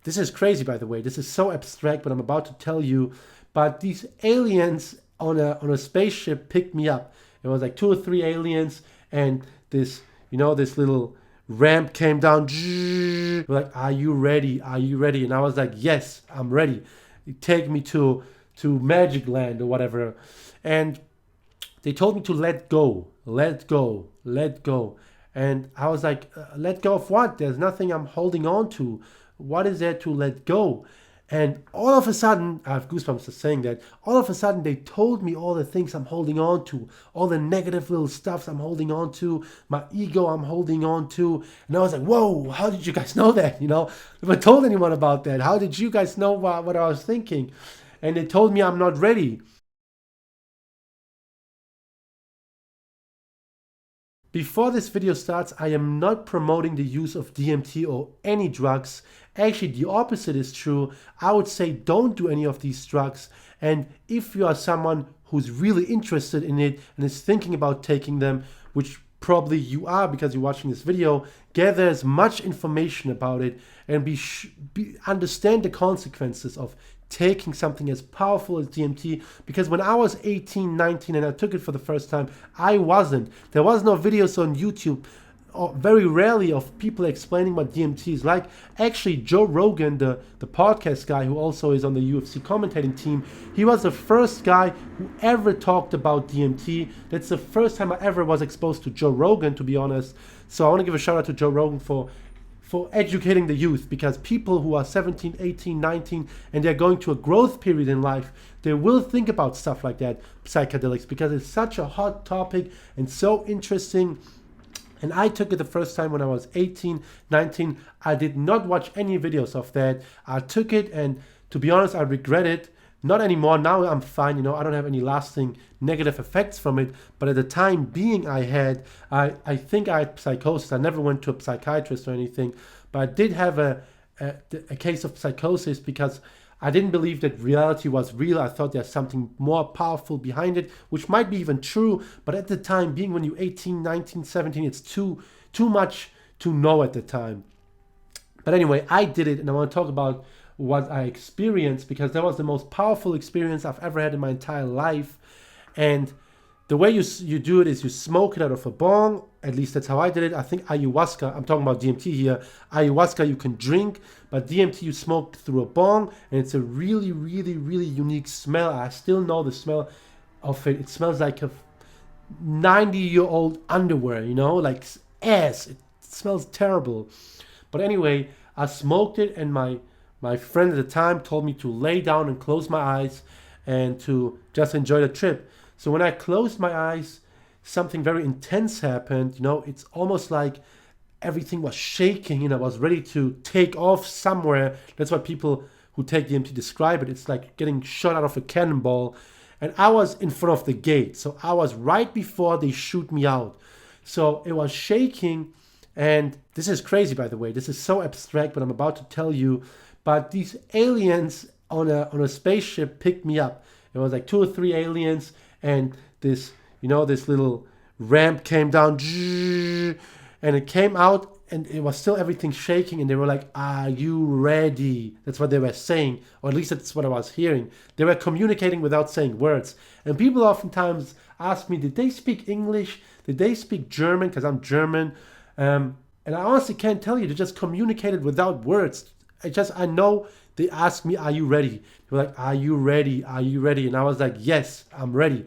This is crazy, by the way. This is so abstract, but I'm about to tell you. But these aliens on a spaceship picked me up. It was like two or three aliens, and this little ramp came down. They're like, "Are you ready? Are you ready?" And I was like, "Yes, I'm ready. Take me to Magic Land or whatever." And they told me to let go, let go, let go. And I was like, let go of what? There's nothing I'm holding on to. What is there to let go? And all of a sudden, I have goosebumps just saying that. All of a sudden, they told me all the things I'm holding on to, all the negative little stuffs I'm holding on to, my ego I'm holding on to. And I was like, whoa, how did you guys know that? If I told anyone about that, how did you guys know what I was thinking? And they told me I'm not ready. Before this video starts, I am not promoting the use of DMT or any drugs. Actually, the opposite is true. I would say don't do any of these drugs. And if you are someone who's really interested in it and is thinking about taking them, which probably you are because you're watching this video, gather as much information about it and understand the consequences of taking something as powerful as DMT. Because when I was 18, 19 and I took it for the first time, I wasn't. There was no videos on YouTube, or very rarely, of people explaining what DMT is like. Actually, Joe Rogan, the podcast guy who also is on the UFC commentating team, he was the first guy who ever talked about DMT. That's the first time I ever was exposed to Joe Rogan, to be honest. So I want to give a shout out to Joe Rogan for educating the youth, because people who are 17, 18, 19, and they're going to a growth period in life, they will think about stuff like that, psychedelics, because it's such a hot topic and so interesting. And I took it the first time when I was 18, 19. I did not watch any videos of that. I took it, and to be honest, I regret it. Not anymore. Now I'm fine. I don't have any lasting negative effects from it. But at the time being, I think I had psychosis. I never went to a psychiatrist or anything. But I did have a case of psychosis because I didn't believe that reality was real. I thought there's something more powerful behind it, which might be even true. But at the time being, when you're 18, 19, 17, it's too much to know at the time. But anyway, I did it, and I want to talk about what I experienced, because that was the most powerful experience I've ever had in my entire life. And the way you do it is you smoke it out of a bong. At least that's how I did it. I think ayahuasca, I'm talking about DMT here. Ayahuasca you can drink, but DMT you smoke through a bong, and it's a really, really, really unique smell. I still know the smell of it. It smells like a 90-year-old underwear, like ass. It smells terrible. But anyway, I smoked it, and my friend at the time told me to lay down and close my eyes and to just enjoy the trip. So when I closed my eyes, something very intense happened. It's almost like everything was shaking, I was ready to take off somewhere. That's what people who take DMT describe it. It's like getting shot out of a cannonball. And I was in front of the gate. So I was right before they shoot me out. So it was shaking. And this is crazy, by the way. This is so abstract, but I'm about to tell you. But these aliens on a spaceship picked me up. It was like two or three aliens, and this little ramp came down, and it came out, and it was still everything shaking, and they were like, "Are you ready?" That's what they were saying, or at least that's what I was hearing. They were communicating without saying words. And people oftentimes ask me, did they speak English? Did they speak German? Because I'm German. And I honestly can't tell you. They just communicated without words. I know they asked me, "Are you ready?" They were like, "Are you ready? Are you ready?" And I was like, "Yes, I'm ready.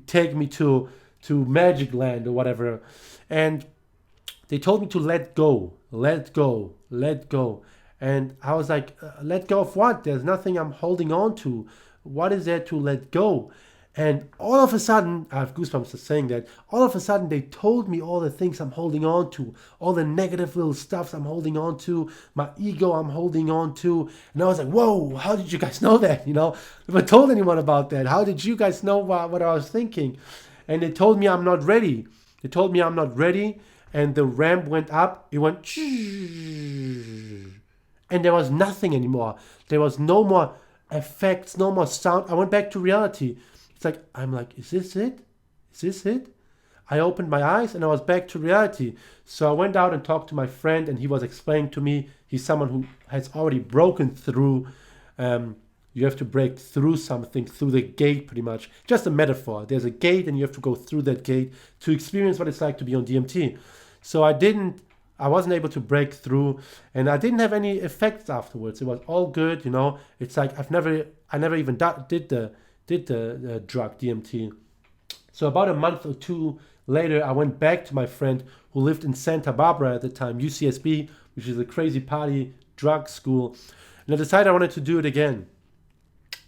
Take me to Magic Land or whatever." And they told me to let go, let go, let go. And I was like, let go of what? There's nothing I'm holding on to. What is there to let go? And all of a sudden, I have goosebumps just saying that. All of a sudden, they told me all the things I'm holding on to, all the negative little stuffs I'm holding on to, my ego I'm holding on to. And I was like, whoa, how did you guys know that? If I told anyone about that, how did you guys know what I was thinking? And they told me I'm not ready. They told me I'm not ready. And the ramp went up. It went, and there was nothing anymore. There was no more effects, no more sound. I went back to reality. I'm like, is this it? Is this it? I opened my eyes and I was back to reality. So I went out and talked to my friend, and he was explaining to me, he's someone who has already broken through. You have to break through something, through the gate, pretty much. Just a metaphor. There's a gate, and you have to go through that gate to experience what it's like to be on DMT. So I wasn't able to break through, and I didn't have any effects afterwards. It was all good, you know. It's like I never even did the drug DMT. So about a month or two later, I went back to my friend who lived in Santa Barbara at the time, UCSB, which is a crazy party drug school, and I decided I wanted to do it again.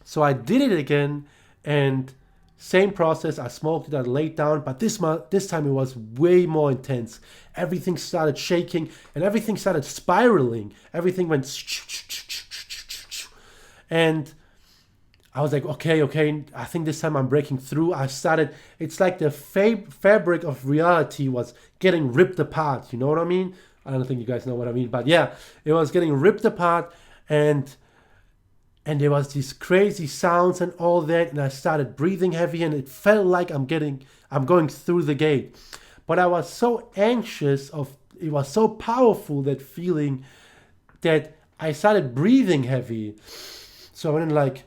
So I did it again, and same process. I smoked it, I laid down, but this time it was way more intense. Everything started shaking, and everything started spiraling. Everything went, and I was like, okay, I think this time I'm breaking through. It's like the fabric of reality was getting ripped apart. You know what I mean? I don't think you guys know what I mean, but yeah, it was getting ripped apart, and there was these crazy sounds and all that, and I started breathing heavy, and it felt like I'm going through the gate. But I was so anxious it was so powerful, that feeling, that I started breathing heavy. So I went in like,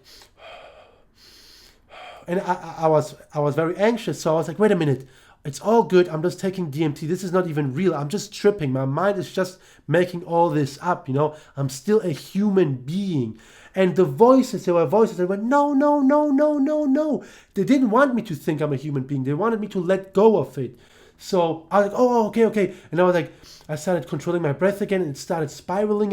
and I was very anxious. So I was like, wait a minute, it's all good. I'm just taking DMT. This is not even real. I'm just tripping. My mind is just making all this up, you know. I'm still a human being. And there were voices that went, no, no, no, no, no, no. They didn't want me to think I'm a human being. They wanted me to let go of it. So I was like, oh, okay. And I started controlling my breath again, and it started spiraling,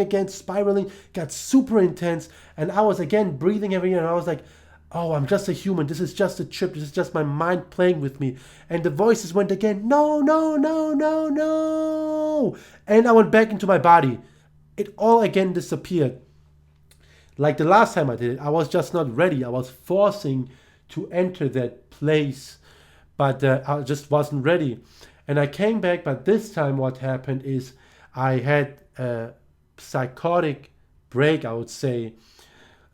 got super intense. And I was again breathing heavy, and I was like, oh, I'm just a human. This is just a trip. This is just my mind playing with me. And the voices went again, no, no, no, no, no. And I went back into my body. It all again disappeared. Like the last time I did it, I was just not ready. I was forcing to enter that place, but I just wasn't ready. And I came back, but this time what happened is I had a psychotic break, I would say.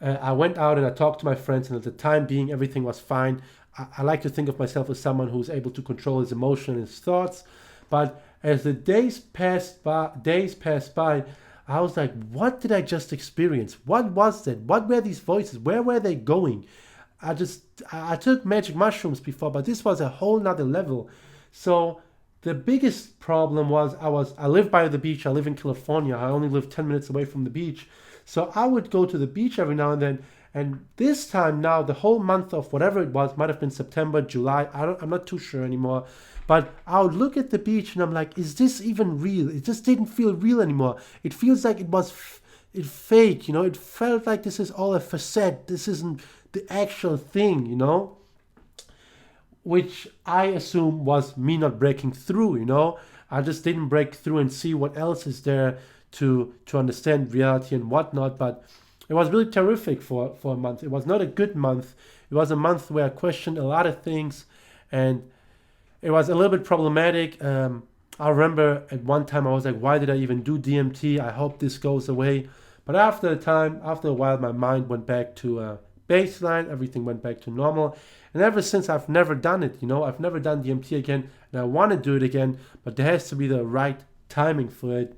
I went out and I talked to my friends, and at the time being, everything was fine. I like to think of myself as someone who's able to control his emotion and his thoughts. But as the days passed by, I was like, what did I just experience? What was that? What were these voices? Where were they going? I took magic mushrooms before, but this was a whole nother level. So the biggest problem was I live by the beach. I live in California. I only live 10 minutes away from the beach. So I would go to the beach every now and then. And this time now, the whole month of whatever it was, might have been September, July, I'm not too sure anymore. But I would look at the beach and I'm like, is this even real? It just didn't feel real anymore. It feels like it was fake, you know? It felt like this is all a facade. This isn't the actual thing, you know? Which I assume was me not breaking through, you know? I just didn't break through and see what else is there to understand reality and whatnot. But it was really terrific for a month. It was not a good month. It was a month where I questioned a lot of things, and it was a little bit problematic. I remember at one time I was like, why did I even do DMT? I hope this goes away. But after a while, my mind went back to baseline. Everything went back to normal. And ever since, I've never done it. You know, I've never done DMT again, and I want to do it again, but there has to be the right timing for it.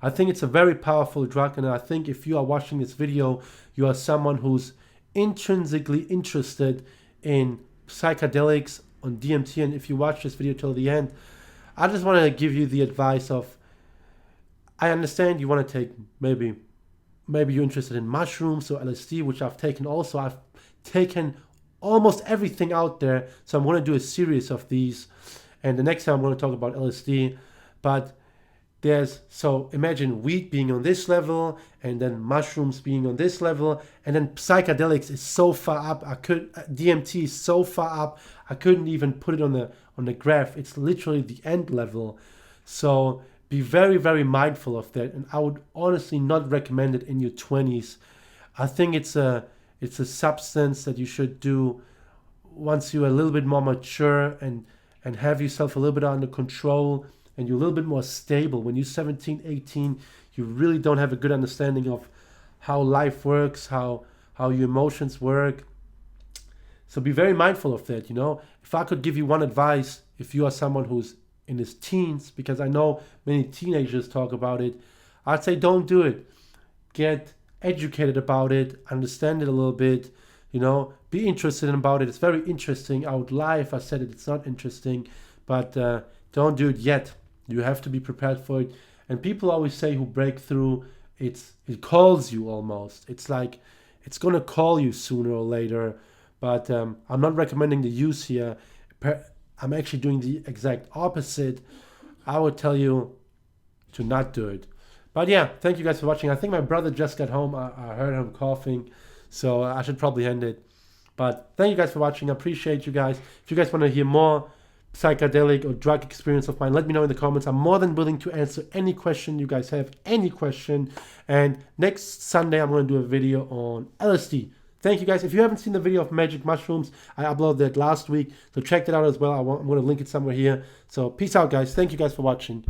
I think it's a very powerful drug, and I think if you are watching this video, you are someone who's intrinsically interested in psychedelics, on DMT, and if you watch this video till the end, I just want to give you the advice of, I understand you want to take, maybe you're interested in mushrooms or LSD, which I've taken also. I've taken almost everything out there, so I'm going to do a series of these, and the next time I'm going to talk about LSD. But so imagine weed being on this level, and then mushrooms being on this level, and then psychedelics is so far up. DMT is so far up, I couldn't even put it on the graph. It's literally the end level. So be very, very mindful of that, and I would honestly not recommend it in your 20s. I think it's a substance that you should do once you're a little bit more mature and have yourself a little bit under control, and you're a little bit more stable. When you're 17, 18, you really don't have a good understanding of how life works, how your emotions work. So be very mindful of that, you know. If I could give you one advice, if you are someone who's in his teens, because I know many teenagers talk about it, I'd say don't do it. Get educated about it, understand it a little bit, you know, be interested about it. It's very interesting. I would lie if I said it's not interesting, but don't do it yet. You have to be prepared for it. And people always say who break through, it calls you almost. It's like it's gonna call you sooner or later. But I'm not recommending the use here. I'm actually doing the exact opposite. I would tell you to not do it. But yeah, thank you guys for watching. I think my brother just got home. I heard him coughing, so I should probably end it. But thank you guys for watching. I appreciate you guys. If you guys want to hear more psychedelic or drug experience of mine, let me know in the comments. I'm more than willing to answer any question you guys have, any question. And next Sunday, I'm going to do a video on LSD. Thank you guys. If you haven't seen the video of magic mushrooms, I uploaded that last week. So check that out as well. I'm going to link it somewhere here. So peace out, guys. Thank you guys for watching.